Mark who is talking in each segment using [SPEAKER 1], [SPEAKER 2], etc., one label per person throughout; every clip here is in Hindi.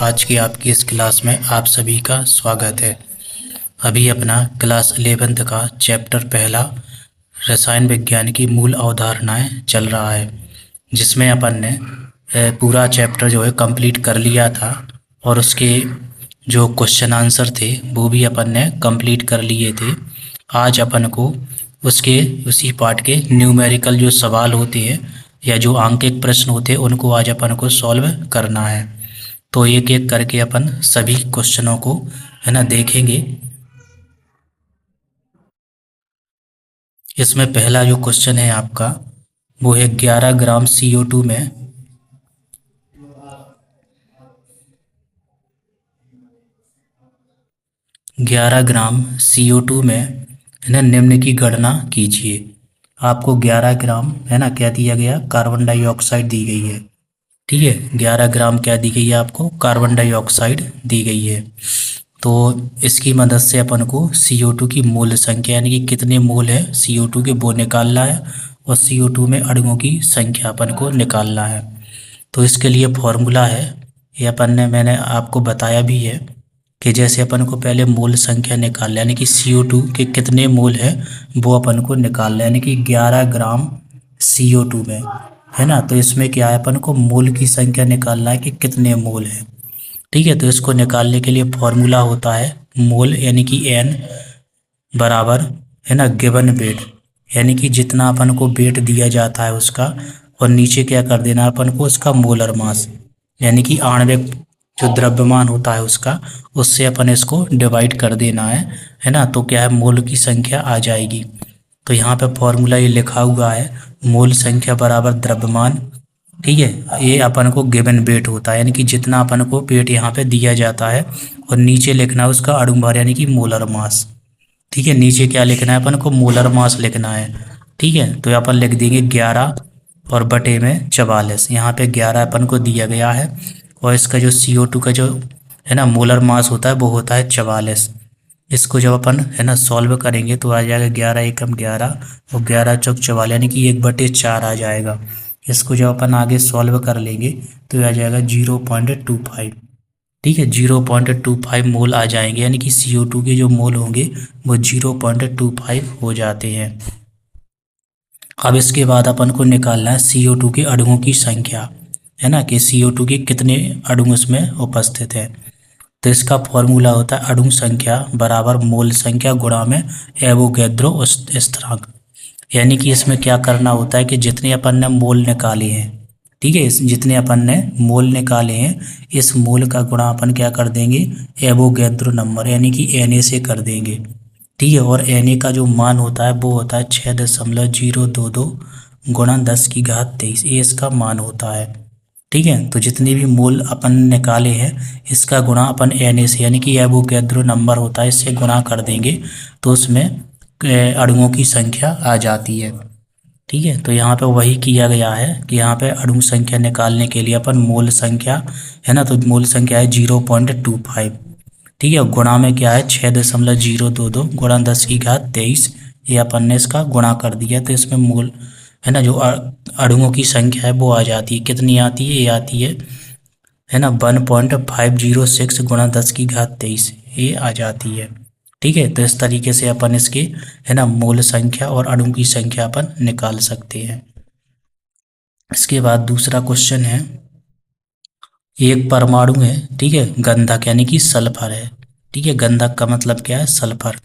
[SPEAKER 1] आज की आपकी इस क्लास में आप सभी का स्वागत है। अभी अपना क्लास 11th का चैप्टर पहला रसायन विज्ञान की मूल अवधारणाएं चल रहा है, जिसमें अपन ने पूरा चैप्टर जो है कंप्लीट कर लिया था और उसके जो क्वेश्चन आंसर थे वो भी अपन ने कंप्लीट कर लिए थे। आज अपन को उसके उसी पार्ट के न्यूमेरिकल जो सवाल होते हैं या जो आंकिक प्रश्न होते हैं उनको आज अपन को सॉल्व करना है। तो एक एक करके अपन सभी क्वेश्चनों को है ना देखेंगे। इसमें पहला जो क्वेश्चन है आपका वो है 11 ग्राम CO2 में 11 ग्राम CO2 में है ना निम्न की गणना कीजिए। आपको 11 ग्राम है ना क्या दिया गया, कार्बन डाइऑक्साइड दी गई है। ठीक है, 11 ग्राम क्या दी गई है आपको, कार्बन डाइऑक्साइड दी गई है। तो इसकी मदद से अपन को CO2 की मोल संख्या यानी कि कितने मोल है CO2 के वो निकालना है और CO2 में अणुओं की संख्या अपन को निकालना है। तो इसके लिए फॉर्मूला है, ये अपन ने मैंने आपको बताया भी है कि जैसे अपन को पहले मोल संख्या निकालना यानी कि CO2 के कितने मोल है वो अपन को निकालना यानी कि 11 ग्राम CO2 में है ना। तो इसमें क्या है, अपन को मोल की संख्या निकालना है कि कितने मोल है। ठीक है, तो इसको निकालने के लिए फॉर्मूला होता है मोल यानी कि N बराबर है ना गिवन वेट, यानी कि जितना अपन को वेट दिया जाता है उसका, और नीचे क्या कर देना अपन को उसका मोलर मास यानी कि आणविक जो द्रव्यमान होता है उसका, उससे अपन इसको डिवाइड कर देना है ना। तो क्या है, मोल की संख्या आ जाएगी। तो यहाँ पे फॉर्मूला ये लिखा हुआ है, मोल संख्या बराबर द्रव्यमान। ठीक है, ये अपन को गिवन वेट होता है यानी कि जितना अपन को वेट यहाँ पे दिया जाता है, और नीचे लिखना है उसका अणु भार यानी कि मोलर मास। ठीक है, नीचे क्या लिखना है अपन को, मोलर मास लिखना है। ठीक है, तो अपन लिख देंगे 11 और बटे में 44। यहाँ पे 11 अपन को दिया गया है और इसका जो CO2 का जो है ना मोलर मास होता है वो होता है 44। इसको जब अपन है ना सॉल्व करेंगे तो आ जाएगा 11 एकम 11 और 11 चौक 44 यानी कि 1/4 आ जाएगा। इसको जब अपन आगे सॉल्व कर लेंगे तो आ जाएगा 0.25। ठीक है, 0.25 मोल आ जाएंगे यानी कि CO2 के जो मोल होंगे वो 0.25 हो जाते हैं। अब इसके बाद अपन को निकालना है CO2 के अणुओं की संख्या, है ना कि CO2 के कितने अणु उसमें उपस्थित है। तो इसका फॉर्मूला होता है अणु संख्या बराबर मोल संख्या गुणा में एवोगैड्रो स्थिरांक। यानी कि इसमें क्या करना होता है कि जितने अपन ने मोल निकाले हैं, ठीक है, इस जितने अपन ने मोल निकाले हैं इस मोल का गुणा अपन क्या कर देंगे, एवोगैड्रो नंबर यानी कि Na से कर देंगे। ठीक है, और Na का जो मान होता है वो होता है 6.022 गुणा 10⁻23, ये इसका मान होता है। ठीक है, तो जितने भी मोल अपन निकाले हैं इसका गुणा अपन Na से यानी कि एवोगैड्रो नंबर होता है इससे गुणा कर देंगे तो उसमें अणुओं की संख्या आ जाती है। ठीक है, तो यहाँ पे वही किया गया है कि यहाँ पे अणु संख्या निकालने के लिए अपन मोल संख्या है ना, तो मोल संख्या है 0.25। ठीक है, गुणा में क्या है 6.022 गुणा 10⁻23, ये अपन ने इसका गुणा कर दिया तो इसमें मोल है ना जो अणुओं की संख्या है वो आ जाती है। कितनी आती है, ये आती है ना 1.506 गुणा 10⁻23 ये आ जाती है। ठीक है, तो इस तरीके से अपन इसके है ना मोल संख्या और अणु की संख्या अपन निकाल सकते हैं। इसके बाद दूसरा क्वेश्चन है, एक परमाणु है, ठीक है, गंधक यानी कि सल्फर है। ठीक है, गंधक का मतलब क्या है, सल्फर।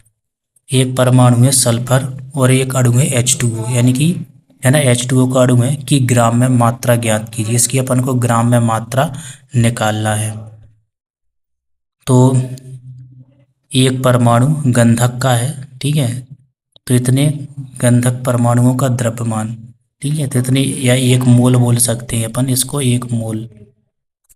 [SPEAKER 1] एक परमाणु है सल्फर और एक अणु है H2O यानी कि है ना H2O का अणु है कि ग्राम में मात्रा ज्ञात कीजिए। इसकी अपन को ग्राम में मात्रा निकालना है। तो एक परमाणु गंधक का है, ठीक है, तो इतने गंधक परमाणुओं का द्रव्यमान, ठीक है, तो इतने या एक मोल बोल सकते हैं अपन इसको, एक मोल।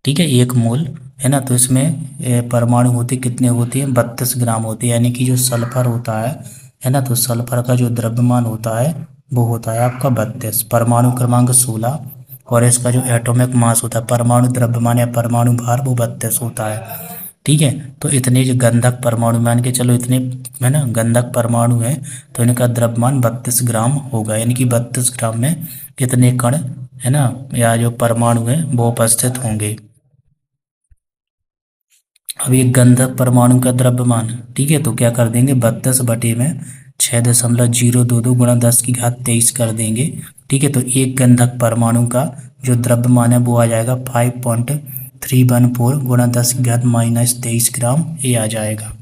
[SPEAKER 1] ठीक है, एक मोल है ना, तो इसमें परमाणु होते कितने होते हैं, 32 ग्राम होते हैं। यानी कि जो सल्फर होता है ना, तो सल्फर का जो द्रव्यमान होता है वो होता है आपका 32, परमाणु क्रमांक 16, और इसका जो एटॉमिक मास होता है परमाणु द्रव्यमान या परमाणु भार वो 32 होता है। ठीक है, तो इतने जो गंधक परमाणु मान के चलो इतने है ना गंधक परमाणु है तो इनका द्रव्यमान 32 ग्राम होगा। यानी कि 32 ग्राम में कितने कण है ना या जो परमाणु है वो उपस्थित होंगे। अब एक गंधक परमाणु का द्रव्यमान, ठीक है, तो क्या कर देंगे 32/6.022 गुणा 10⁻23 कर देंगे। ठीक है, तो एक गंधक परमाणु का जो द्रव्यमान है वो आ जाएगा 5.314 गुणा 10⁻23 ग्राम, ये आ जाएगा।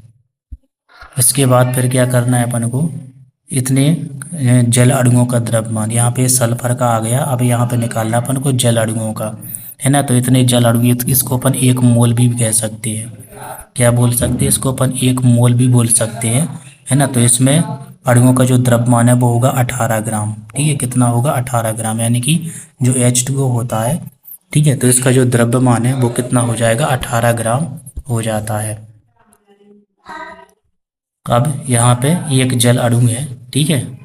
[SPEAKER 1] इसके बाद फिर क्या करना है अपन को, इतने जल अणुओं का द्रव्यमान, यहाँ पे सल्फर का आ गया, अब यहाँ पे निकालना अपन को जल अणुओं का, है ना। तो इतने जल अणु, इसको अपन एक मोल भी कह सकते हैं। क्या बोल सकते हैं इसको अपन, एक मोल भी बोल सकते हैं, है ना। तो इसमें अणुओं का जो द्रव्यमान है वो होगा 18 ग्राम। ठीक है, कितना होगा 18 ग्राम, यानी कि जो H2O होता है, ठीक है, तो इसका जो द्रव्यमान है वो कितना हो जाएगा 18 ग्राम हो जाता है। अब यहाँ पे एक जल अणु है, ठीक है,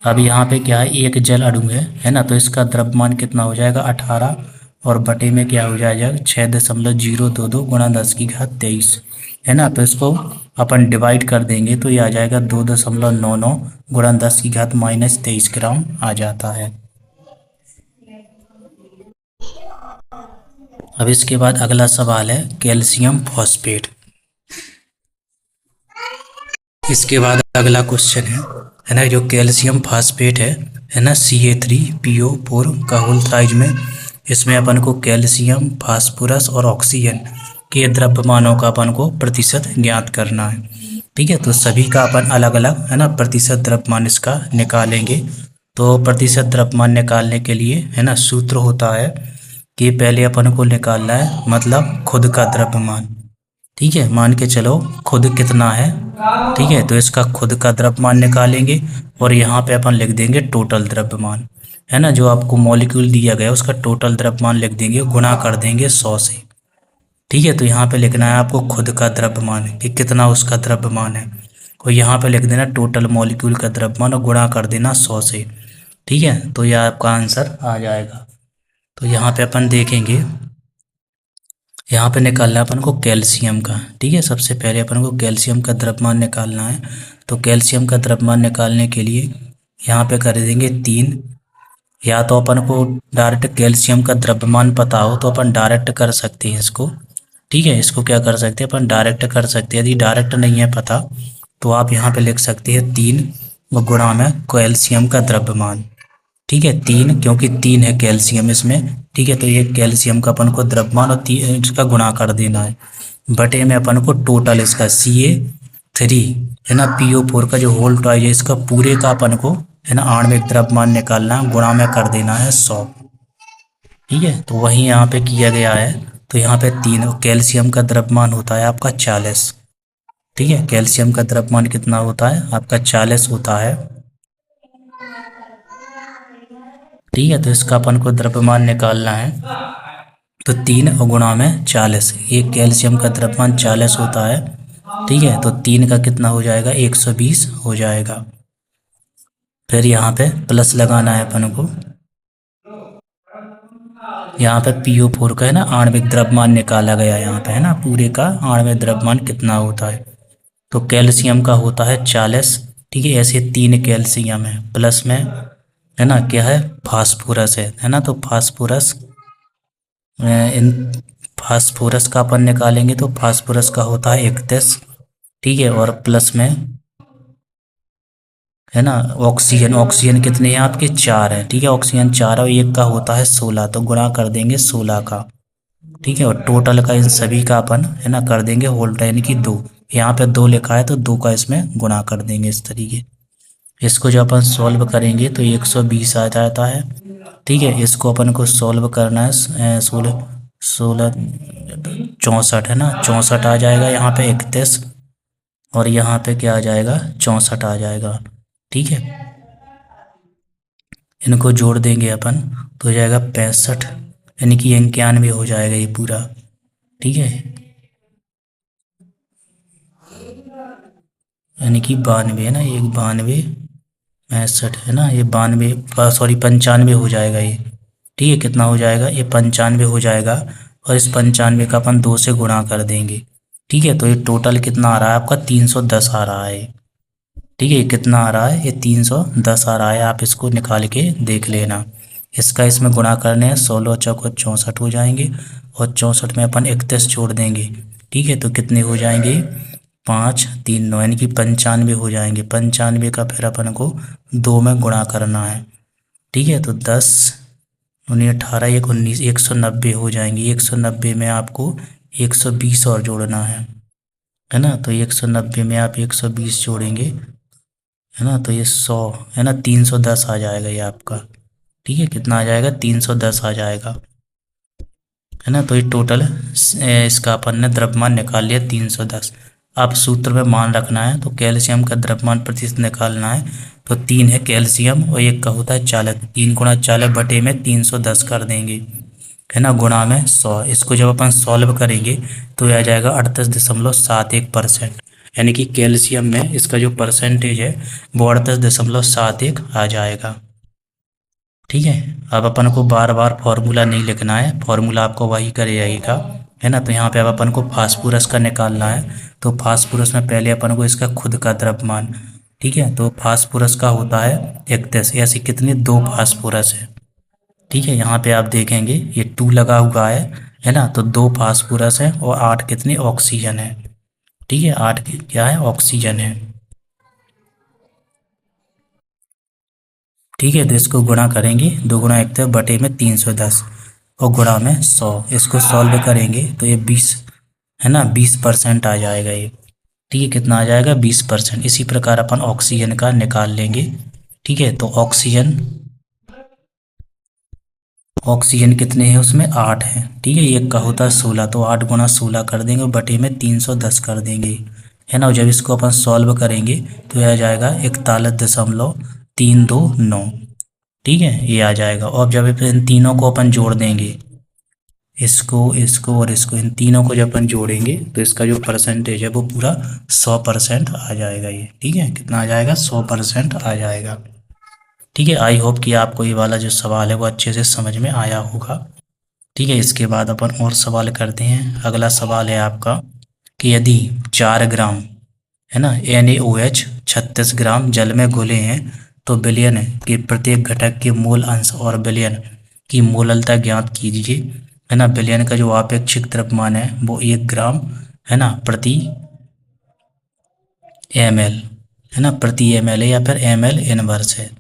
[SPEAKER 1] अब यहाँ पे क्या है, एक जल अणु है ना। तो इसका द्रव्यमान कितना हो जाएगा 18, और बटे में क्या हो जाएगा 6.022 गुणा 10⁻23, है ना। तो इसको अपन डिवाइड कर देंगे तो ये आ जाएगा 2.99 गुणा 10⁻23 ग्राम आ जाता है। अब इसके बाद अगला सवाल है कैल्शियम फॉस्फेट। इसके बाद अगला क्वेश्चन है ना, जो कैल्शियम फास्फेट है ना, Ca3PO4 का होल साइज में, इसमें अपन को कैल्शियम, फास्फोरस और ऑक्सीजन के द्रव्यमानों का अपन को प्रतिशत ज्ञात करना है। ठीक है, तो सभी का अपन अलग अलग, है ना, प्रतिशत द्रव्यमान इसका निकालेंगे। तो प्रतिशत द्रव्यमान निकालने के लिए, है ना, सूत्र होता है कि पहले अपन को निकालना है मतलब खुद का द्रव्यमान। ठीक है, मान के चलो खुद कितना है, ठीक है, तो इसका खुद का द्रव्यमान निकालेंगे और यहाँ पे अपन लिख देंगे टोटल द्रव्यमान, है ना। जो आपको मॉलिक्यूल दिया गया उसका टोटल द्रव्यमान लिख देंगे, गुणा कर देंगे 100 से। ठीक है, तो यहाँ पे लिखना है आपको खुद का द्रव्यमान कि कितना उसका द्रव्यमान है, और यहाँ पे लिख देना टोटल मॉलिक्यूल का द्रव्यमान और गुणा कर देना 100 से। ठीक है, तो यह आपका आंसर आ जाएगा। तो यहाँ पे अपन देखेंगे, यहाँ पे निकालना है अपन को कैल्शियम का। ठीक है, सबसे पहले अपन को कैल्शियम का द्रव्यमान निकालना है। तो कैल्शियम का द्रव्यमान निकालने के लिए यहाँ पे कर देंगे 3, या तो अपन को डायरेक्ट कैल्शियम का द्रव्यमान पता हो तो अपन डायरेक्ट कर सकते हैं इसको। ठीक है, इसको क्या कर सकते हैं अपन, डायरेक्ट कर सकते हैं। यदि डायरेक्ट नहीं है पता तो आप यहाँ पे लिख सकते हैं 3 गुणा में कैल्शियम का द्रव्यमान। ठीक है, 3, क्योंकि 3 है कैल्शियम इसमें। ठीक है, तो ये कैल्शियम का अपन को द्रव्यमान और इसका गुणा कर देना है, बटे में अपन को टोटल इसका Ca3, है ना, PO4 का जो होल टॉइज है इसका पूरे का अपन को, है ना, आणविक द्रव्यमान निकालना है, गुणा में कर देना है 100। ठीक है, तो वही यहाँ पे किया गया है। तो यहाँ पे 3, कैल्शियम का द्रव्यमान होता है आपका 40। ठीक है, कैल्शियम का द्रव्यमान कितना होता है आपका 40 होता है। ठीक है, तो इसका अपन को द्रव्यमान निकालना है, तो 3 और गुणा में 40, ये कैल्शियम का द्रव्यमान 40 होता है। ठीक है, तो 3 का कितना हो जाएगा 120 हो जाएगा। फिर यहाँ पे प्लस लगाना है अपन को, यहाँ पे PO4 का, है ना, आणविक द्रव्यमान निकाला गया यहाँ पे, है ना, पूरे का आणविक द्रव्यमान कितना होता है। तो कैल्शियम का होता है 40। ठीक है, ऐसे 3 कैल्शियम है, प्लस में, है ना, क्या है, फास्फोरस है ना। तो फास्फोरस, इन फास्फोरस का अपन निकालेंगे तो फास्फोरस का होता है 31। ठीक है, और प्लस में, है ना, ऑक्सीजन, ऑक्सीजन कितने हैं आपके 4 हैं। ठीक है, ऑक्सीजन 4 और एक का होता है 16, तो गुणा कर देंगे 16 का। ठीक है, और टोटल का इन सभी का अपन, है ना, कर देंगे होल, यानी कि 2, यहाँ पे 2 लिखा है तो 2 का इसमें गुणा कर देंगे इस तरीके। इसको जो अपन सॉल्व करेंगे तो 120 आ जाता है। ठीक है, इसको अपन को सॉल्व करना है 16 16 64, है ना, 64 आ जाएगा यहाँ पे 31, और यहाँ पे क्या आ जाएगा 64 आ जाएगा। ठीक है, इनको जोड़ देंगे अपन तो हो जाएगा 65, यानी कि 91 हो जाएगा ये पूरा। ठीक है, यानी कि 92, है ना, ये 92 65, है ना, ये 92, सॉरी 95 हो जाएगा ये। ठीक है, कितना हो जाएगा ये 95 हो जाएगा, और इस 95 का अपन 2 से गुणा कर देंगे। ठीक है, तो ये टोटल कितना आ रहा है आपका 310 आ रहा है। ठीक है, ये कितना आ रहा है, ये 310 आ रहा है, आप इसको निकाल के देख लेना। इसका इसमें गुणा करने हैं, 16 चौको 64 हो जाएंगे और 64 में अपन 31 जोड़ देंगे। ठीक है, तो कितने हो जाएंगे, 5 3 9 यानी कि 95 हो जाएंगे। 95 का फिर अपन को 2 में गुणा करना है। ठीक है, तो 10 19 18 1 19 190 हो जाएंगे। 190 में आपको 120 और जोड़ना है ना। तो 190 में आप 120 जोड़ेंगे, है ना, तो ये 100, है ना, 310 आ जाएगा ये आपका। ठीक है, कितना आ जाएगा, 310 आ जाएगा, है ना। तो ये टोटल इसका अपन ने द्रव्यमान निकाल लिया 310। अब सूत्र में मान रखना है, तो कैल्शियम का द्रव्यमान प्रतिशत निकालना है। तो 3 है कैल्शियम और 1 का होता है चालक, 3 गुणा चालक बटे में 310 कर देंगे, है ना, गुणा में 100। इसको जब अपन सॉल्व करेंगे तो यह आ जाएगा 38.71%। यानी कि कैल्शियम में इसका जो परसेंटेज है वो 38.71 आ जाएगा। ठीक है, अब अपन को बार बार फॉर्मूला नहीं लिखना है, फॉर्मूला आपको वही करेगा, है ना। तो यहाँ पे अब अपन को फास्फोरस का निकालना है। तो फास्फोरस में पहले अपन को इसका खुद का द्रव्यमान, ठीक है, तो फास्फोरस का होता है 31। ऐसे कितने, 2 फास्फोरस है। ठीक है, यहाँ पे आप देखेंगे ये 2 लगा हुआ है ना। तो 2 फास्फोरस है और 8 कितने ऑक्सीजन है। ठीक है, 8 क्या है, ऑक्सीजन है। ठीक है, तो इसको गुणा करेंगे, 2 गुणा 1 थे बटे में 310 और गुणा में 100। इसको सॉल्व करेंगे तो ये 20, है ना, 20% आ जाएगा ये। ठीक है, कितना आ जाएगा, 20%। इसी प्रकार अपन ऑक्सीजन का निकाल लेंगे। ठीक है, तो ऑक्सीजन, ऑक्सीजन कितने हैं उसमें, 8 हैं। ठीक है, एक का होता है 16, तो 8 गुणा 16 कर देंगे और बटे में 310 कर देंगे, है ना। और जब इसको अपन सॉल्व करेंगे तो यह आ जाएगा 41.329। ठीक है, ये आ जाएगा। और जब इन तीनों को अपन जोड़ देंगे, इसको इसको और इसको, इन तीनों को जब अपन जोड़ेंगे तो इसका जो परसेंटेज है वो पूरा 100% आ जाएगा ये। ठीक है, कितना आ जाएगा, 100% आ जाएगा। ठीक है, आई होप कि आपको ये वाला जो सवाल है वो अच्छे से समझ में आया होगा। ठीक है, इसके बाद अपन और सवाल करते हैं। अगला सवाल है आपका कि यदि 4 ग्राम, है ना, NaOH 36 ग्राम जल में घुले हैं तो विलयन के प्रत्येक घटक के मोल अंश और विलयन की मोललता ज्ञात कीजिए, है ना। विलयन का जो आपेक्षिक द्रव्यमान है वो 1 ग्राम, है ना, प्रति ml, है ना, प्रति ml है या फिर ml इनवर्स है।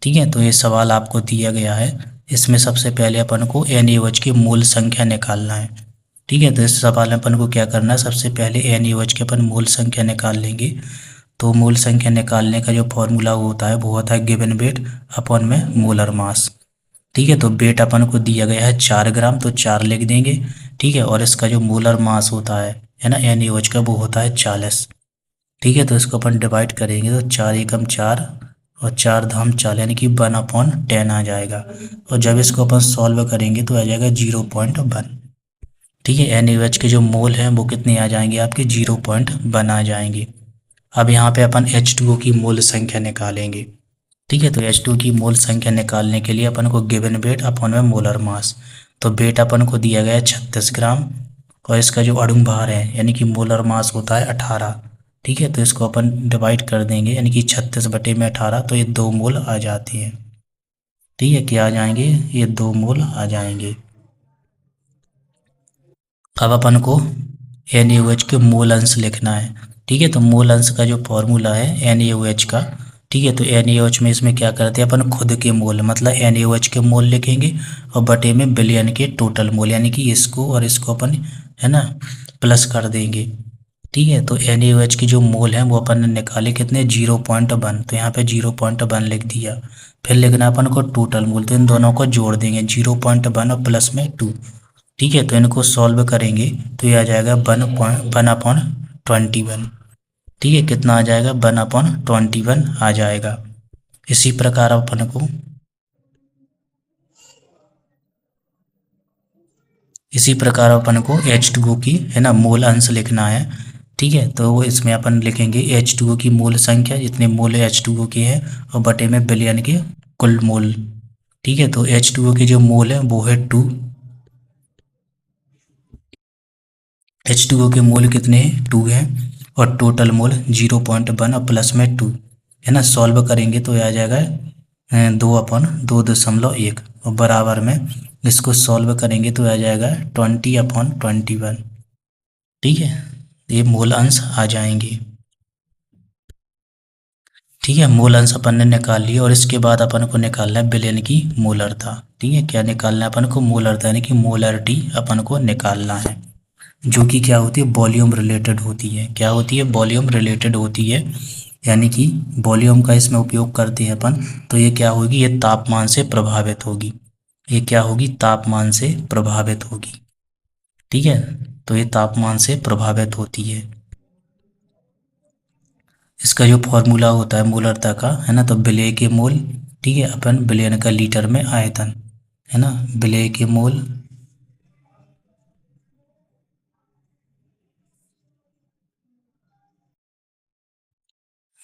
[SPEAKER 1] ठीक है, तो ये सवाल आपको दिया गया है। इसमें सबसे पहले अपन को NaOH की मूल संख्या निकालना है। ठीक है, तो इस सवाल में अपन को क्या करना है, सबसे पहले NaOH की अपन मूल संख्या निकाल लेंगे। तो मूल संख्या निकालने का जो फॉर्मूला होता है वो होता है गिवन वेट अपॉन में मोलर मास। ठीक है, तो वेट अपन को दिया गया है 4 ग्राम, तो 4 लिख देंगे। ठीक है, और इसका जो मोलर मास होता है ना, NaOH का, वो होता है 40। ठीक है, तो इसको अपन डिवाइड करेंगे तो 4 एकम 4 और 4 धाम 4 यानी कि 1/10 आ जाएगा। और जब इसको अपन सॉल्व करेंगे तो आ जाएगा 0.1। ठीक है, NaOH के जो मोल हैं वो कितने आ जाएंगे आपके, 0.1 आ जाएंगे। अब यहाँ पे अपन H2O की मोल संख्या निकालेंगे। ठीक है, तो H2O की मोल संख्या निकालने के लिए अपन को गिवन वेट अपॉन में मोलर मास। तो वेट अपन को दिया गया है 36 ग्राम और इसका जो अणु भार है यानी कि मोलर मास होता है 18। ठीक है, तो इसको अपन डिवाइड कर देंगे यानी कि 36 बटे में 18, तो ये 2 मोल आ जाती है। ठीक है, क्या आ जाएंगे, ये 2 मोल आ जाएंगे। अब अपन को NaOH के मोल अंश लिखना है। ठीक है, तो मोल अंश का जो फॉर्मूला है NaOH का, ठीक है, तो NaOH में इसमें क्या करते हैं अपन, खुद के मोल, मतलब NaOH के मोल लिखेंगे और बटे में विलयन के टोटल मोल, यानी कि इसको और इसको अपन, है ना, प्लस कर देंगे। ठीक है, तो NaOH की जो मोल हैं वो अपन ने निकाले कितने, 0.1, तो यहाँ पे 0.1 लिख दिया। फिर लिखना अपन को टोटल मोल, तो इन दोनों को जोड़ देंगे, 0.1 और प्लस में 2। ठीक है, तो इनको सॉल्व करेंगे तो ये आ जाएगा 1/21। ठीक है, कितना आ जाएगा, 1/21 आ जाएगा। इसी प्रकार अपन को, इसी प्रकार अपन को H2O की, है ना, मोल अंश लिखना है। ठीक है, तो इसमें अपन लिखेंगे H2O की मोल संख्या, जितने मोल H2O के हैं, और बटे में विलयन के कुल मोल। ठीक है, तो H2O के जो मोल है वो है 2। H2O के मोल कितने हैं, 2 हैं, और टोटल मोल 0.1 और प्लस में 2, है ना। सॉल्व करेंगे तो आ जाएगा 2/2.1 और बराबर में इसको सॉल्व करेंगे तो आ जाएगा 20/21। ठीक है, ये मूल अंश आ जाएंगे। ठीक है, मूल अंश अपन ने निकाल लिया और इसके बाद अपन को निकालना है विलयन की मोलरता। ठीक है, क्या निकालना है अपन को? मोलरता, यानी कि मोलरिटी अपन को निकालना है, जो कि क्या होती है? वॉल्यूम रिलेटेड होती है। क्या होती है? वॉल्यूम रिलेटेड होती है, यानी कि वॉल्यूम का इसमें उपयोग करते हैं अपन। तो ये क्या होगी? ये तापमान से प्रभावित होगी। ये क्या होगी? तापमान से प्रभावित होगी। ठीक है, तो ये तापमान से प्रभावित होती है। इसका जो फॉर्मूला होता है मोलरता का, है ना, तो विलेय के मोल, ठीक है, अपन बिलियन का लीटर में आयतन, है ना, विलेय के मोल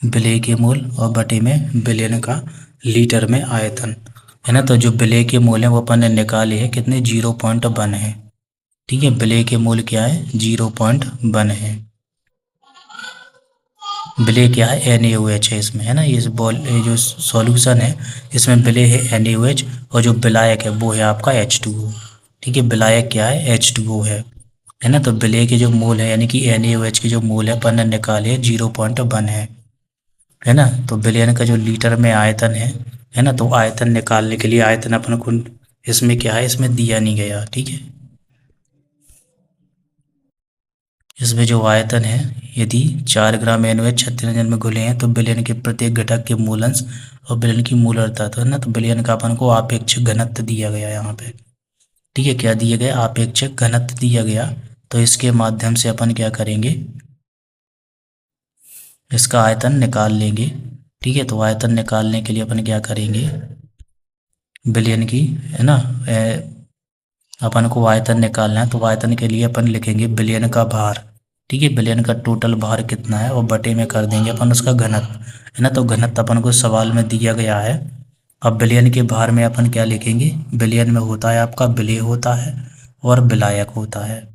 [SPEAKER 1] विलेय के मोल और बटे में बिलियन का लीटर में आयतन, है ना। तो जो विलेय के मोल है वो अपन ने निकाले हैं, कितने? 0.1 है। ठीक है, विलेय के मोल क्या है? 0.1 है। विलेय क्या है? NaOH है इसमें, है ना। ये जो सॉल्यूशन है इसमें विलेय है NaOH, और जो विलायक है वो है आपका H2O। ठीक है, विलायक क्या है? H2O है ना। तो विलेय के जो मोल है, यानी कि NaOH के जो मोल है अपन ने निकाले 0.1 है ना। तो विलयन का जो लीटर में आयतन है ना, तो आयतन निकालने के लिए आयतन अपन को इसमें क्या है? इसमें दिया नहीं गया। ठीक है, इसमें जो आयतन है, यदि 4 ग्राम NaOH 36 जन में घुले हैं तो विलयन के प्रत्येक घटक के मूलंश और विलयन की मोलरता, तो है ना, तो विलयन का अपन को आपेक्षिक घनत्व दिया गया यहाँ पे। ठीक है, क्या दिया गया? आपेक्षिक घनत्व दिया गया। तो इसके माध्यम से अपन क्या करेंगे? इसका आयतन निकाल लेंगे। ठीक है, तो आयतन निकालने के लिए अपन क्या करेंगे? विलयन की, है ना, अपन को आयतन निकालना है, तो आयतन के लिए अपन लिखेंगे विलयन का भार। ठीक है, विलयन का टोटल भार कितना है और बटे में कर देंगे अपन उसका घनत्व, है ना। तो घनत्व अपन को सवाल में दिया गया है। अब विलयन के भार में अपन क्या लिखेंगे? विलयन में होता है आपका विलेय होता है और विलायक होता है।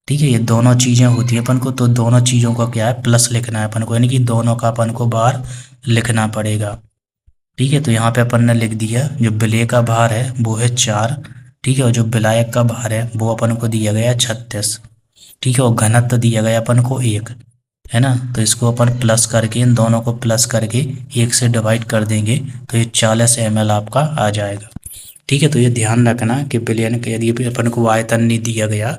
[SPEAKER 1] ठीक है, ये दोनों चीज़ें होती हैं अपन को, तो दोनों चीज़ों का क्या है? प्लस लिखना है अपन को, यानी कि दोनों का अपन को भार लिखना पड़ेगा। ठीक है, तो यहाँ पे अपन ने लिख दिया जो विलेय का भार है वो है 4। ठीक है, और जो विलायक का भार है वो अपन को दिया गया 36। ठीक है, और घनत्व दिया गया अपन को 1, है ना। तो इसको अपन प्लस करके, इन दोनों को प्लस करके 1 से डिवाइड कर देंगे तो ये 40 ml आपका आ जाएगा। ठीक है, तो ये ध्यान रखना कि विलयन के यदि अपन को आयतन नहीं दिया गया,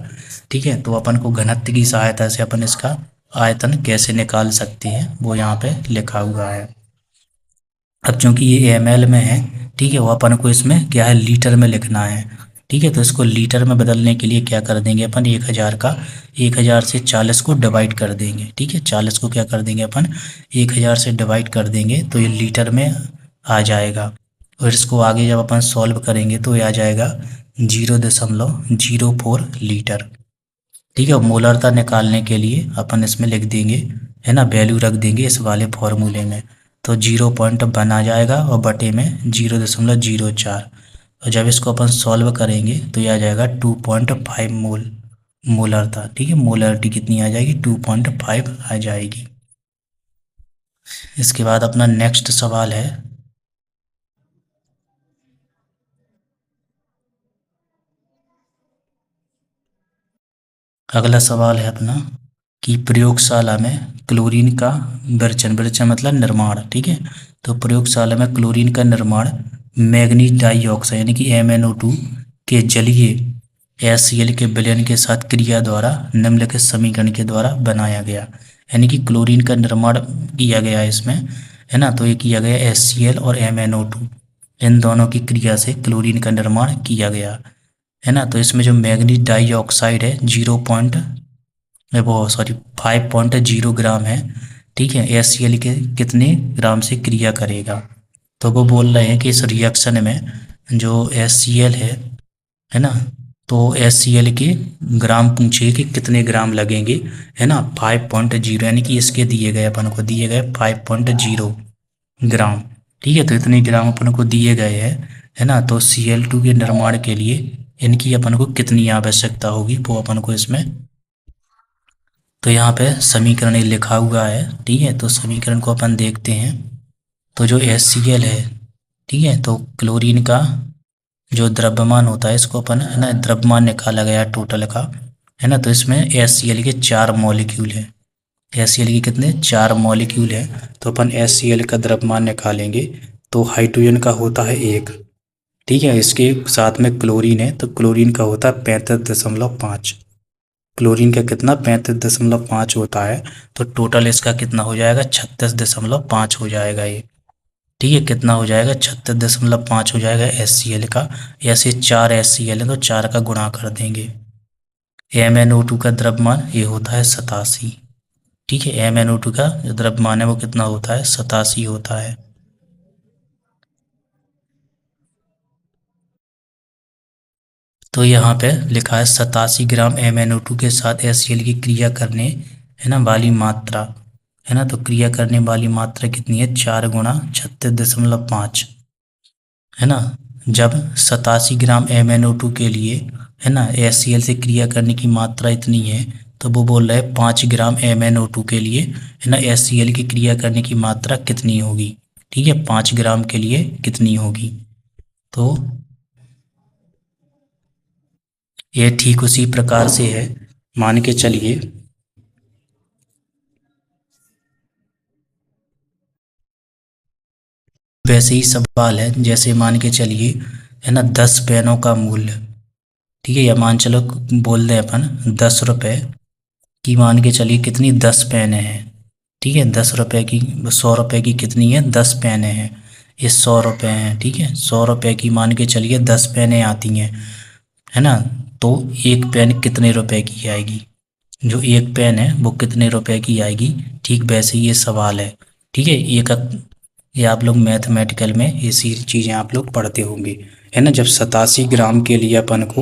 [SPEAKER 1] ठीक है, तो अपन को घनत्व की सहायता से अपन इसका आयतन कैसे निकाल सकते हैं वो यहाँ पे लिखा हुआ है। अब चूंकि ये ml में है, ठीक है, वो अपन को इसमें क्या है? लीटर में लिखना है। ठीक है, तो इसको लीटर में बदलने के लिए क्या कर देंगे अपन? 1000 से 40 को डिवाइड कर देंगे। ठीक है, 40 को क्या कर देंगे अपन? 1000 से डिवाइड कर देंगे तो ये लीटर में आ जाएगा। और इसको आगे जब अपन सॉल्व करेंगे तो ये आ जाएगा 0.04 लीटर। ठीक है, मोलरता निकालने के लिए अपन इसमें लिख देंगे, है ना, वैल्यू रख देंगे इस वाले फॉर्मूले में। तो 0.1 आ जाएगा और बटे में 0.04, और जब इसको अपन सॉल्व करेंगे तो ये आ जाएगा 2.5 मोलरता। ठीक है, मोलरिटी कितनी आ जाएगी? 2.5 आ जाएगी। इसके बाद अपना नेक्स्ट सवाल है, अगला सवाल है अपना कि प्रयोगशाला में क्लोरीन का विरचन मतलब निर्माण। ठीक है, तो प्रयोगशाला में क्लोरीन का निर्माण मैग्नीज डाइऑक्साइड यानी कि MnO2 के जलीय HCl के विलयन के साथ क्रिया द्वारा निम्नलिखित समीकरण के द्वारा बनाया गया। यानी कि क्लोरीन का निर्माण किया गया इसमें, है ना। तो ये किया गया HCl और MnO2, इन दोनों की क्रिया से क्लोरीन का निर्माण किया गया, है ना। तो इसमें जो मैग्नीज डाइऑक्साइड है 5.0 ग्राम है। ठीक है, HCl के कितने ग्राम से क्रिया करेगा? तो वो बोल रहे हैं कि इस रिएक्शन में जो HCl है ना, तो HCl के ग्राम पूछे कि कितने ग्राम लगेंगे, है ना। 5.0, यानी कि इसके दिए गए अपन को दिए गए 5.0 ग्राम। ठीक है, तो इतने ग्राम अपन को दिए गए हैं, है ना। तो Cl2 के निर्माण के लिए इनकी अपन को कितनी आवश्यकता होगी वो अपन को इसमें, तो यहाँ पे समीकरण ये लिखा हुआ है। ठीक है, तो समीकरण को अपन देखते हैं। तो जो HCl है, ठीक है, तो क्लोरीन का जो द्रव्यमान होता है इसको अपन है ना द्रव्यमान निकाला गया टोटल का, है ना। तो इसमें HCl के 4 मॉलिक्यूल हैं। HCl के कितने 4 मॉलिक्यूल हैं। तो अपन HCl का द्रव्यमान निकालेंगे तो हाइड्रोजन का होता है 1, ठीक है। इसके साथ में क्लोरीन है तो क्लोरीन का होता है 35.5। क्लोरीन का कितना 35.5 होता है। तो टोटल इसका कितना हो जाएगा 36.5 हो जाएगा ये, ठीक है। कितना हो जाएगा 36.5 हो जाएगा HCl का। ऐसे 4 HCl है तो 4 का गुणा कर देंगे। MnO2 का द्रव्यमान ये होता है 87, ठीक है। MnO2 का जो द्रव्यमान है वो कितना होता है 87 होता है। तो यहाँ पे लिखा है 87 ग्राम MnO2 के साथ HCl की क्रिया करने है ना वाली मात्रा, है ना। तो क्रिया करने वाली मात्रा कितनी है 4 गुणा 36.5, है ना। जब 87 ग्राम MnO2 के लिए है ना HCl से क्रिया करने की मात्रा इतनी है तो वो बोल रहा है 5 ग्राम MnO2 के लिए है ना HCl की क्रिया करने की मात्रा कितनी होगी, ठीक है। 5 ग्राम के लिए कितनी होगी। तो ये ठीक उसी प्रकार से है, मान के चलिए वैसे ही सवाल है। जैसे मान के चलिए है ना 10 पेनों का मूल्य, ठीक है। या मान चलो बोल दें अपन 10 रुपए की, मान के चलिए कितनी 10 पेनें हैं, ठीक है। 10 रुपए की 100 रुपए की कितनी है 10 पेनें हैं। ये 100 रुपए हैं, ठीक है। 100 रुपए की मान के चलिए 10 पेनें आती हैं, है ना। तो एक पेन कितने रुपए की आएगी, जो एक पेन है वो कितने रुपए की आएगी। ठीक वैसे ही ये सवाल है, ठीक है। ये आप लोग मैथमेटिकल में ऐसी चीज़ें आप लोग पढ़ते होंगे, है ना। जब 87 ग्राम के लिए अपन को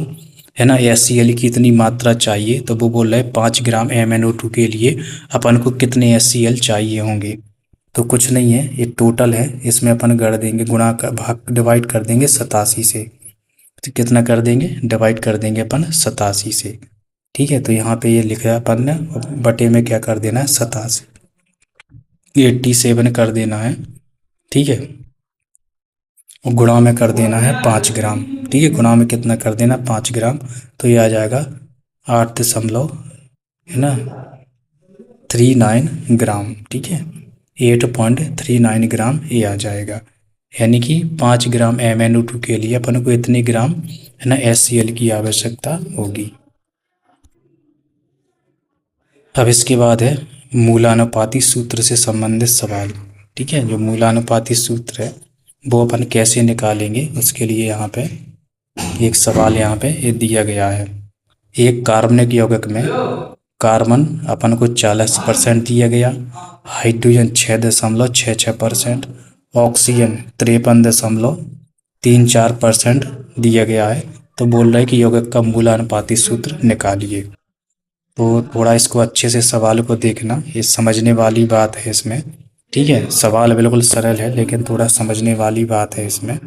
[SPEAKER 1] है ना HCl की इतनी मात्रा चाहिए तो वो बोल रहा है 5 ग्राम MnO2 के लिए अपन को कितने HCl चाहिए होंगे। तो कुछ नहीं है, ये टोटल है, इसमें अपन गढ़ देंगे, गुणा कर भाग डिवाइड कर देंगे 87 से। तो कितना कर देंगे डिवाइड कर देंगे अपन 87 से, ठीक है। तो यहाँ पे ये लिखा है अपन ने, बटे में क्या कर देना है 87, 87 कर देना है, ठीक है। और गुणा में कर देना है 5 ग्राम, ठीक है। गुणा में कितना कर देना 5 ग्राम, तो ये आ जाएगा 8 है ना 39 ग्राम, ठीक है। 8.39 ग्राम ये आ जाएगा। यानी कि 5 ग्राम MnO2 के लिए अपन को इतने ग्राम है ना HCl की आवश्यकता होगी। अब इसके बाद है मूलानुपाती सूत्र से संबंधित सवाल, ठीक है। जो मूलानुपाती सूत्र है वो अपन कैसे निकालेंगे उसके लिए यहाँ पे एक सवाल यहाँ पे ये दिया गया है। एक कार्बनिक यौगिक में कार्बन अपन को 40% दिया गया, हाइड्रोजन 6.66%, ऑक्सीजन 53.34% दिया गया है। तो बोल रहा है कि यौगिक का मूलानुपाती सूत्र निकालिए। तो थोड़ा इसको अच्छे से सवाल को देखना, ये समझने वाली बात है इसमें, ठीक है। सवाल बिल्कुल सरल है लेकिन थोड़ा समझने वाली बात है इसमें,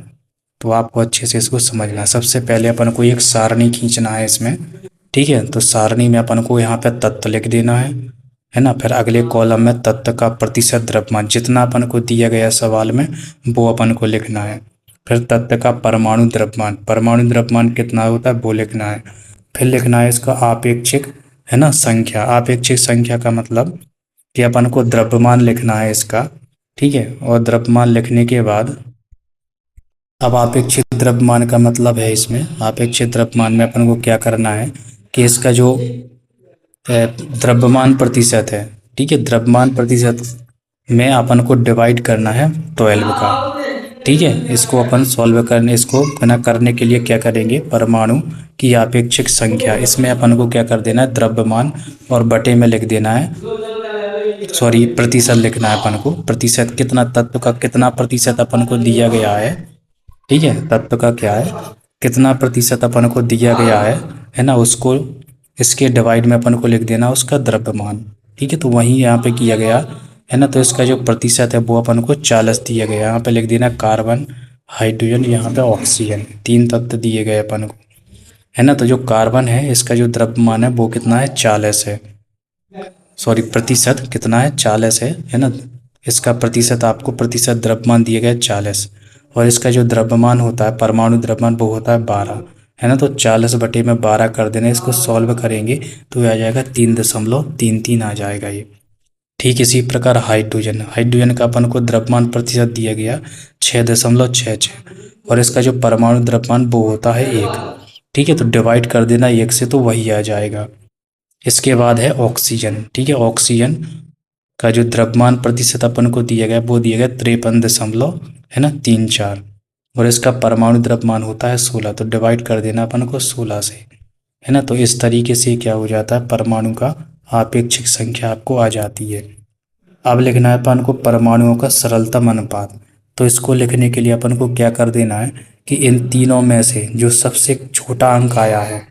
[SPEAKER 1] तो आपको अच्छे से इसको समझना है। सबसे पहले अपन को एक सारणी खींचना है इसमें, ठीक है। तो सारणी में अपन को यहाँ पे तत्व लिख देना है ना। फिर अगले कॉलम में तत्व का प्रतिशत द्रव्यमान जितना अपन को दिया गया सवाल में वो अपन को लिखना है। फिर तत्व का परमाणु द्रव्यमान कितना होता है वो लिखना है। फिर लिखना है इसका आपेक्षिक है ना संख्या। आपेक्षिक संख्या का मतलब कि अपन को द्रव्यमान लिखना है इसका, ठीक है। और द्रव्यमान लिखने के बाद अब आपेक्षिक द्रव्यमान का मतलब है, इसमें आपेक्षिक द्रव्यमान में अपन को क्या करना है कि इसका जो द्रव्यमान प्रतिशत है, ठीक है, द्रव्यमान प्रतिशत में अपन को डिवाइड करना है 12 का, ठीक है। इसको अपन सॉल्व करने इसको बना करने के लिए क्या करेंगे, परमाणु की आपेक्षिक संख्या इसमें अपन को क्या कर देना है द्रव्यमान और बटे में लिख देना है, सॉरी प्रतिशत लिखना है अपन को। प्रतिशत कितना तत्व का कितना प्रतिशत अपन को दिया गया है, ठीक है। तत्व का क्या है कितना प्रतिशत अपन को दिया गया है ना, उसको इसके डिवाइड में अपन को लिख देना उसका द्रव्यमान, ठीक है। तो वहीं यहाँ पे किया गया है ना। तो इसका जो प्रतिशत है वो अपन को 40 दिया गया, यहाँ पे लिख देना कार्बन, हाइड्रोजन, यहाँ पे ऑक्सीजन, 3 तत्व दिए गए अपन को, है ना। तो जो कार्बन है इसका जो द्रव्यमान है वो कितना है 40 है, सॉरी प्रतिशत कितना है 40 है ना। इसका प्रतिशत आपको प्रतिशत द्रव्यमान दिए गए 40, और इसका जो द्रव्यमान होता है, परमाणु द्रव्यमान, वो होता है 12, है ना। तो 40/12 कर देना, इसको सॉल्व करेंगे तो ये आ जाएगा 3.33 आ जाएगा ये। ठीक इसी प्रकार हाइड्रोजन, हाइड्रोजन का अपन को द्रव्यमान प्रतिशत दिया गया 6.66, और इसका जो परमाणु द्रव्यमान वो होता है 1। ठीक है, तो डिवाइड कर देना 1 से तो वही आ जाएगा। इसके बाद है ऑक्सीजन। ठीक है, ऑक्सीजन का जो द्रव्यमान प्रतिशत अपन को दिया गया वो दिया गया 53 है ना 34, और इसका परमाणु द्रव्यमान होता है 16, तो डिवाइड कर देना अपन को 16 से, है ना। तो इस तरीके से क्या हो जाता है, परमाणु का आपेक्षिक संख्या आपको आ जाती है। अब लिखना है अपन को परमाणुओं का सरलतम अनुपात। तो इसको लिखने के लिए अपन को क्या कर देना है कि इन तीनों में से जो सबसे छोटा अंक आया है,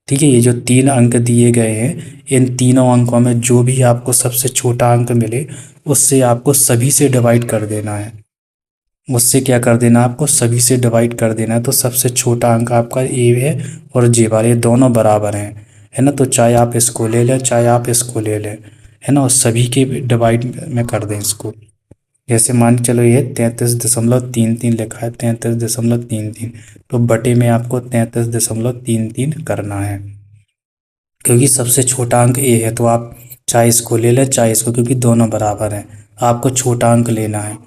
[SPEAKER 1] ठीक है, ये जो 3 अंक दिए गए हैं, इन तीनों अंकों में जो भी आपको सबसे छोटा अंक मिले उससे आपको सभी से डिवाइड कर देना है। उससे क्या कर देना, आपको सभी से डिवाइड कर देना है। तो सबसे छोटा अंक आपका ए है और जे बार, ये दोनों बराबर हैं, है ना। तो चाहे आप इसको ले लें चाहे आप इसको ले लें, है ना, और सभी के डिवाइड में कर दें इसको। जैसे मान के चलो ये 33.33 लिखा है, 33.33, तो बटे में आपको 33.33 करना है, क्योंकि सबसे छोटा अंक ए है। तो आप चाहे इसको ले लें चाहे इसको, क्योंकि दोनों बराबर हैं, आपको छोटा अंक लेना है।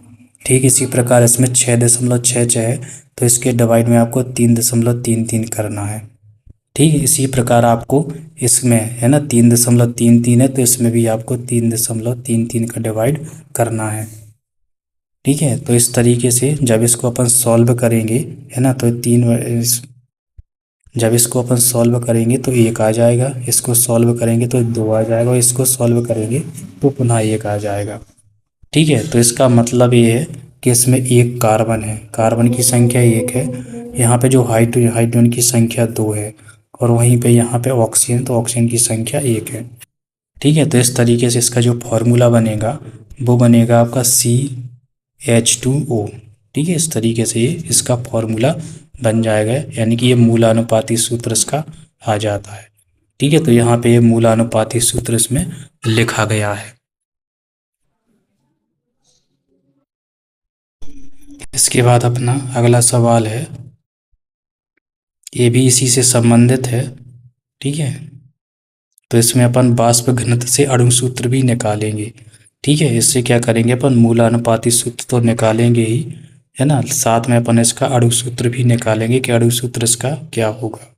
[SPEAKER 1] ठीक इसी प्रकार इसमें 6.66 है, तो इसके डिवाइड में आपको 3.33 करना है। ठीक इसी प्रकार आपको इसमें, है ना, 3.33 है, तो इसमें भी आपको 3.33 का डिवाइड करना है। ठीक है, तो इस तरीके से जब इसको अपन सॉल्व करेंगे, है ना, तो जब इसको अपन सॉल्व करेंगे तो 1 आ जाएगा, इसको सॉल्व करेंगे तो 2 आ जाएगा, और इसको सॉल्व करेंगे तो पुनः 1 आ जाएगा। ठीक है, तो इसका मतलब ये है कि इसमें एक कार्बन है, कार्बन की संख्या 1 है, यहाँ पे जो हाइड्रोजन की संख्या 2 है, और वहीं पे यहाँ पे ऑक्सीजन, तो ऑक्सीजन की संख्या 1 है। ठीक है, तो इस तरीके से इसका जो फॉर्मूला बनेगा वो बनेगा आपका CH2O। ठीक है, इस तरीके से ये इसका फॉर्मूला बन जाएगा, यानी कि ये मूलानुपाती सूत्र इसका आ जाता है। ठीक है, तो यहाँ पे ये मूलानुपाती सूत्र इसमें लिखा गया है। इसके बाद अपना अगला सवाल है, ये भी इसी से संबंधित है। ठीक है, तो इसमें अपन वाष्प घनत्व से अणु सूत्र भी निकालेंगे। ठीक है, इससे क्या करेंगे, अपन मूलानुपाती सूत्र तो निकालेंगे ही, है ना, साथ में अपन इसका अणु सूत्र भी निकालेंगे कि अणु सूत्र इसका क्या होगा।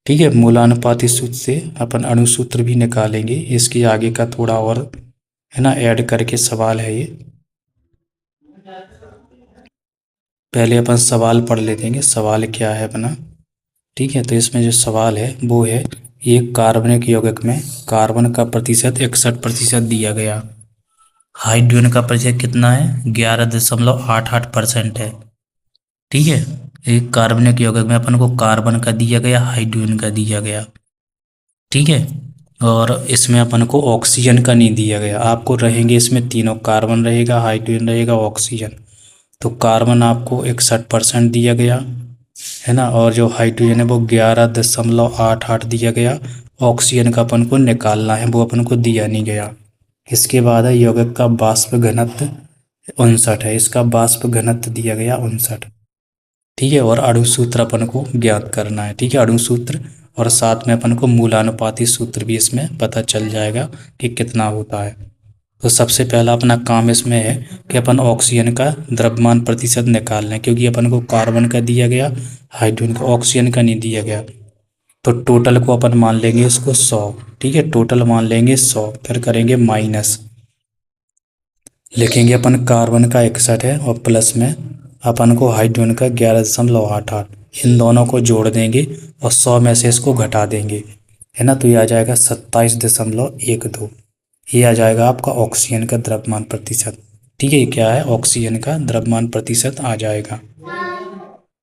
[SPEAKER 1] ठीक है, मूलानुपाती सूत्र से अपन अणु सूत्र भी निकालेंगे, इसके आगे का थोड़ा और, है ना, ऐड करके सवाल है ये। पहले अपन सवाल पढ़ लेते हैं, सवाल क्या है अपना। ठीक है, तो इसमें जो सवाल है वो है, एक कार्बनिक यौगिक में कार्बन का प्रतिशत 61% दिया गया, हाइड्रोजन का प्रतिशत कितना है, 11.88% है। ठीक है, एक कार्बनिक यौगिक में अपन को कार्बन का दिया गया, हाइड्रोजन का दिया गया। ठीक है, और इसमें अपन को ऑक्सीजन का नहीं दिया गया। आपको रहेंगे इसमें तीनों, कार्बन रहेगा, हाइड्रोजन रहेगा, ऑक्सीजन। तो कार्बन आपको 61% दिया गया, है ना, और जो हाइड्रोजन है वो 11.88 दिया गया। ऑक्सीजन का अपन को निकालना है, वो अपन को दिया नहीं गया। इसके बाद है यौगिक का वाष्प घनत्व 59 है, इसका वाष्प घनत्व दिया गया 59। ठीक है, और अणु सूत्र अपन को ज्ञात करना है। ठीक है, अणु सूत्र और साथ में अपन को मूलानुपाती सूत्र भी इसमें पता चल जाएगा कि कितना होता है। तो सबसे पहला अपना काम इसमें है कि अपन ऑक्सीजन का द्रव्यमान प्रतिशत निकालना है, क्योंकि अपन को कार्बन का दिया गया, हाइड्रोजन का, ऑक्सीजन का नहीं दिया गया। तो टोटल को अपन मान लेंगे इसको 100। ठीक है, टोटल मान लेंगे 100, फिर करेंगे माइनस, लिखेंगे अपन कार्बन का 61 है और प्लस में अपन को हाइड्रोजन का 11.88, इन दोनों को जोड़ देंगे और 100 में से इसको घटा देंगे, है ना। तो ये आ जाएगा 27.12, ये आ जाएगा आपका ऑक्सीजन का द्रव्यमान प्रतिशत। ठीक है, ये क्या है, ऑक्सीजन का द्रव्यमान प्रतिशत आ जाएगा।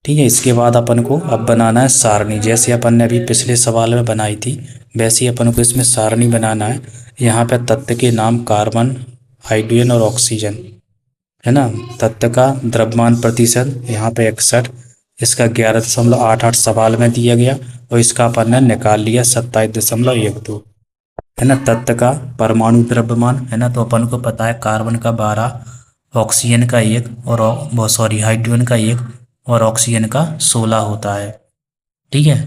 [SPEAKER 1] ठीक है, इसके बाद अपन को अब बनाना है सारणी, जैसे अपन ने अभी पिछले सवाल में बनाई थी वैसे ही अपन को इसमें सारणी बनाना है। यहाँ पे तत्व के नाम कार्बन, हाइड्रोजन और ऑक्सीजन, है ना। तत्व का द्रव्यमान प्रतिशत यहाँ पे 61, इसका 11.88 सवाल में दिया गया, और इसका अपन ने निकाल लिया 27.12, है ना। तत्व का परमाणु द्रव्यमान, है ना, तो अपन को पता है कार्बन का 12 ऑक्सीजन का 1 और हाइड्रोजन का 1 और ऑक्सीजन का 16 होता है। ठीक है।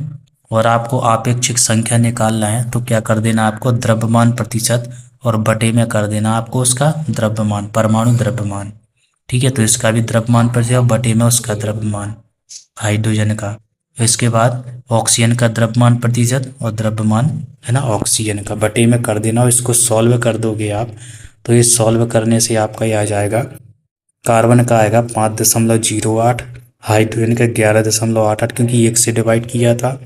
[SPEAKER 1] और आपको आपेक्षिक संख्या निकालना है तो क्या कर देना आपको, द्रव्यमान प्रतिशत और बटे में कर देना आपको उसका द्रव्यमान, परमाणु द्रव्यमान। ठीक है, तो इसका भी द्रव्यमान प्रतिशत और बटे में उसका द्रव्यमान हाइड्रोजन का। इसके बाद ऑक्सीजन का द्रव्यमान प्रतिशत और द्रव्यमान है ना ऑक्सीजन का बटे में कर देना, और इसको सॉल्व कर दोगे आप तो ये सॉल्व करने से आपका ये आ जाएगा, कार्बन का आएगा 5.08, हाइड्रोजन का 11.88 क्योंकि 1 से डिवाइड किया था,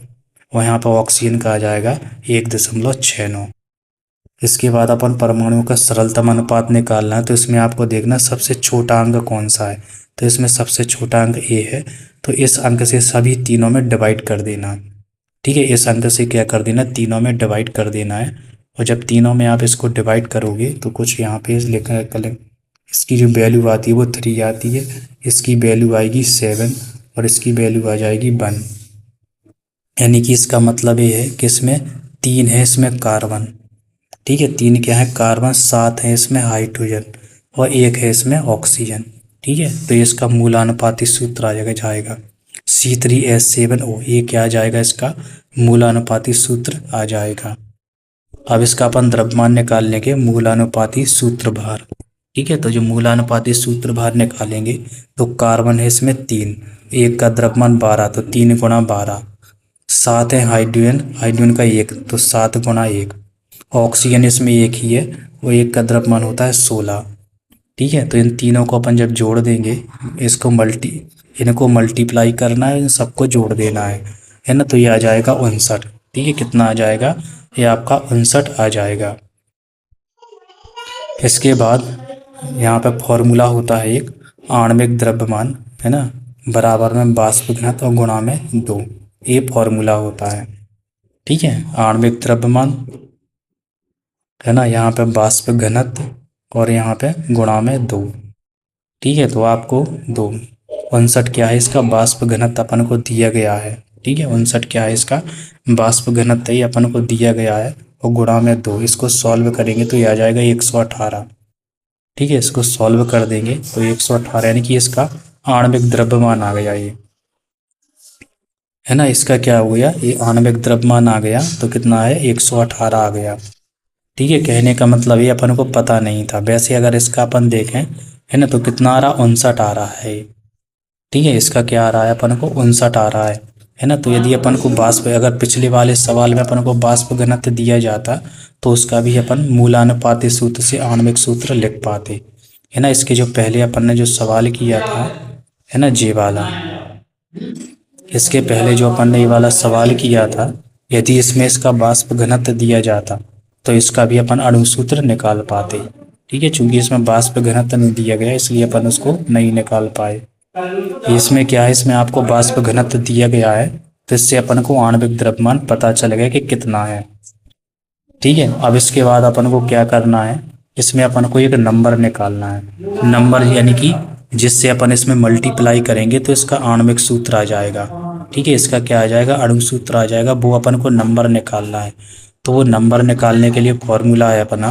[SPEAKER 1] और यहाँ पर ऑक्सीजन का आ जाएगा 1.69। इसके बाद अपन परमाणुओं का सरलतम अनुपात निकालना है, तो इसमें आपको देखना सबसे छोटा अंक कौन सा है, तो इसमें सबसे छोटा अंक ए है, तो इस अंक से सभी तीनों में डिवाइड कर देना। ठीक है, इस अंक से क्या कर देना, तीनों में डिवाइड कर देना है, और जब तीनों में आप इसको डिवाइड करोगे तो कुछ यहाँ पे लिखा कल, इसकी जो वैल्यू आती है वो 3 आती है, इसकी वैल्यू आएगी 7 और इसकी वैल्यू आ जाएगी 1। यानी कि इसका मतलब ये है कि इसमें 3 है इसमें कार्बन। ठीक है, 3 क्या है कार्बन, 7 है इसमें हाइड्रोजन और 1 है इसमें ऑक्सीजन। ठीक है, तो इसका मूलानुपाती सूत्र आ जाएगा C3H7O, ये क्या आ जाएगा, इसका मूलानुपाती सूत्र आ जाएगा। अब इसका अपन द्रव्यमान निकालने के मूलानुपाती सूत्र भार। ठीक है, तो जो मूलानुपाती सूत्र भार निकालेंगे तो कार्बन है इसमें 3, 1 का द्रव्यमान 12 तो 3 गुणा 12, 7 है हाइड्रोजन का 1 तो 7 गुणा 1, ऑक्सीजन इसमें 1 ही है, वो 1 का द्रव्यमान होता है 16। ठीक है, तो इन तीनों को अपन जब जोड़ देंगे, इनको मल्टीप्लाई करना है, इन सबको जोड़ देना है ना, तो ये आ जाएगा 59। ठीक है, कितना आ जाएगा, ये आपका 59 आ जाएगा। इसके बाद यहाँ पे फॉर्मूला होता है एक, आणविक द्रव्यमान है ना बराबर में वाष्प घनत्व और गुणा में 2, ये फॉर्मूला होता है। ठीक है, आणविक द्रव्यमान है ना, यहाँ पे वाष्प घनत्व और यहाँ पे गुणा में 2। ठीक है, तो आपको 59 क्या है इसका वाष्प घनत्व अपन को दिया गया है। ठीक है, 59 क्या है इसका वाष्प घनत्व ही अपन को दिया गया है, और गुणा में 2, इसको सॉल्व करेंगे तो ये आ जाएगा 118। ठीक है, इसको सॉल्व कर देंगे तो 118 यानी कि इसका आणविक द्रव्यमान आ गया, ये है ना, इसका क्या हो गया, ये आणविक द्रव्यमान आ गया, तो कितना है 118 आ गया। ठीक है, कहने का मतलब ये अपन को पता नहीं था, वैसे अगर इसका अपन देखें है ना तो कितना आ रहा, 59 आ रहा है। ठीक है, इसका क्या आ रहा है अपन को 59 आ रहा है ना, तो यदि अपन को वाष्प, अगर पिछले वाले सवाल में अपन को वाष्प घनत्व दिया जाता तो उसका भी अपन मूलानुपाती सूत्र से आणविक सूत्र लिख पाते, है ना। इसके जो पहले अपन ने जो सवाल किया था है ना जे वाला, इसके पहले जो अपन ने ये वाला सवाल किया था, यदि इसमें इसका वाष्प घनत्व दिया जाता तो इसका भी अपन अणु सूत्र निकाल पाते। ठीक है, चूंकि इसमें वाष्प घनत्व नहीं दिया गया इसलिए अपन उसको नहीं निकाल पाए। इसमें क्या है, इसमें आपको वाष्प घनत्व दिया गया है, तो इससे अपन को आणविक द्रव्यमान पता चल गया कि कितना है। ठीक है, अब इसके बाद अपन को क्या करना है, इसमें अपन को एक नंबर निकालना है, नंबर यानी कि जिससे अपन इसमें मल्टीप्लाई करेंगे तो इसका आणविक सूत्र आ जाएगा। ठीक है, इसका क्या आ जाएगा, अणु सूत्र आ जाएगा, वो अपन को नंबर निकालना है। तो वो नंबर निकालने के लिए फॉर्मूला है अपना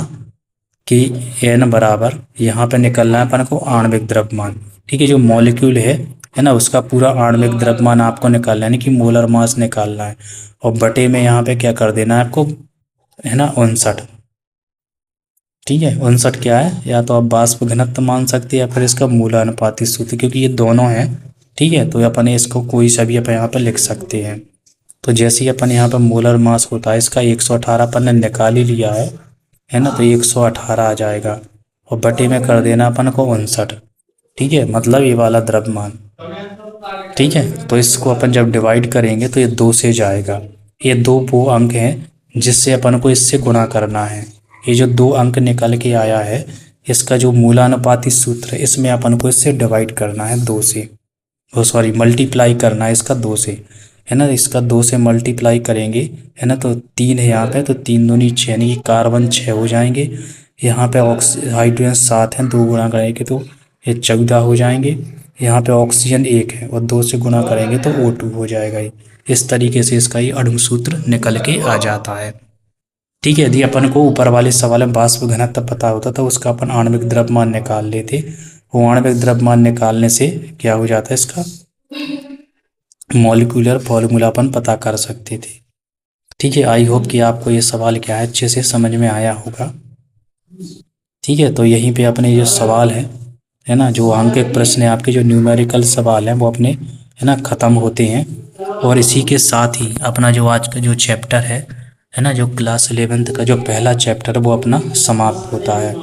[SPEAKER 1] कि n बराबर, यहाँ पे निकलना है अपन को आणविक द्रव्यमान। ठीक है, जो मॉलिक्यूल है ना उसका पूरा आणविक द्रव्यमान आपको निकालना है, यानी कि मोलर मास निकालना है, और बटे में यहाँ पे क्या कर देना है आपको, है ना 59। ठीक है, 59 क्या है, या तो आप वाष्प घनत्व मान सकते हैं या फिर इसका मूलानुपाती सूत्र, क्योंकि ये दोनों हैं। ठीक है, तो अपन इसको कोई सा भी अपन यहाँ पे लिख सकते हैं। तो जैसे ही अपन यहाँ पर मोलर मास होता है इसका 118 अपन ने निकाल ही लिया है ना, तो 118 आ जाएगा, और बटे में कर देना अपन को 59। ठीक है, मतलब ये वाला द्रव्यमान। ठीक है, तो इसको अपन जब डिवाइड करेंगे तो ये 2 से जाएगा, ये 2 वो अंक हैं जिससे अपन को इससे गुणा करना है। ये जो 2 अंक निकल के आया है, इसका जो मूलानुपाती सूत्र है इसमें अपन को इससे डिवाइड करना है 2 से, मल्टीप्लाई करना है इसका 2 से, है ना। इसका 2 से मल्टीप्लाई करेंगे है ना, तो 3 है यहाँ पे, तो 3 दूनी 6 यानी कि कार्बन 6 हो जाएंगे। यहाँ पे हाइड्रोजन 7 है, 2 गुणा करेंगे तो ये 14 हो जाएंगे। यहाँ पे ऑक्सीजन 1 है और 2 से गुणा करेंगे तो O2 हो जाएगा। इस तरीके से इसका ये अणु सूत्र निकल के आ जाता है। ठीक है, यदि अपन को ऊपर वाले सवाल में वाष्प घनत्व पता होता तो उसका अपन आणविक द्रव्यमान निकाल लेते, वो आणविक द्रव्यमान निकालने से क्या हो जाता है, इसका मॉलिक्यूलर फॉर्मूला अपन पता कर सकते थे। ठीक है, आई होप कि आपको ये सवाल क्या है अच्छे से समझ में आया होगा। ठीक है, तो यहीं पे अपने जो सवाल है ना, जो अंकित प्रश्न है आपके, जो न्यूमेरिकल सवाल हैं वो अपने है ना ख़त्म होते हैं। और इसी के साथ ही अपना जो आज का जो चैप्टर है ना, जो क्लास 11th का जो पहला चैप्टर वो अपना समाप्त होता है।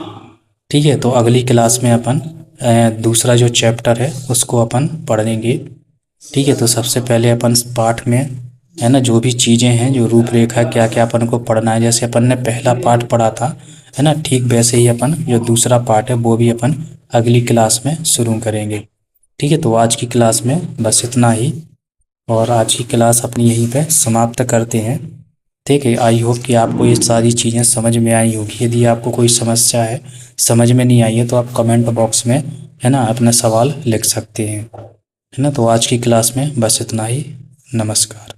[SPEAKER 1] ठीक है, तो अगली क्लास में अपन दूसरा जो चैप्टर है उसको अपन पढ़ेंगे। ठीक है, तो सबसे पहले अपन पाठ में है ना जो भी चीज़ें हैं, जो रूपरेखा क्या क्या अपन को पढ़ना है, जैसे अपन ने पहला पाठ पढ़ा था है ना, ठीक वैसे ही अपन जो दूसरा पार्ट है वो भी अपन अगली क्लास में शुरू करेंगे। ठीक है, तो आज की क्लास में बस इतना ही, और आज की क्लास अपनी यहीं पे समाप्त करते हैं। ठीक है, आई होप कि आपको ये सारी चीज़ें समझ में आई होगी। यदि आपको कोई समस्या है, समझ में नहीं आई है, तो आप कमेंट बॉक्स में है ना अपना सवाल लिख सकते हैं। है ना, तो आज की क्लास में बस इतना ही। नमस्कार।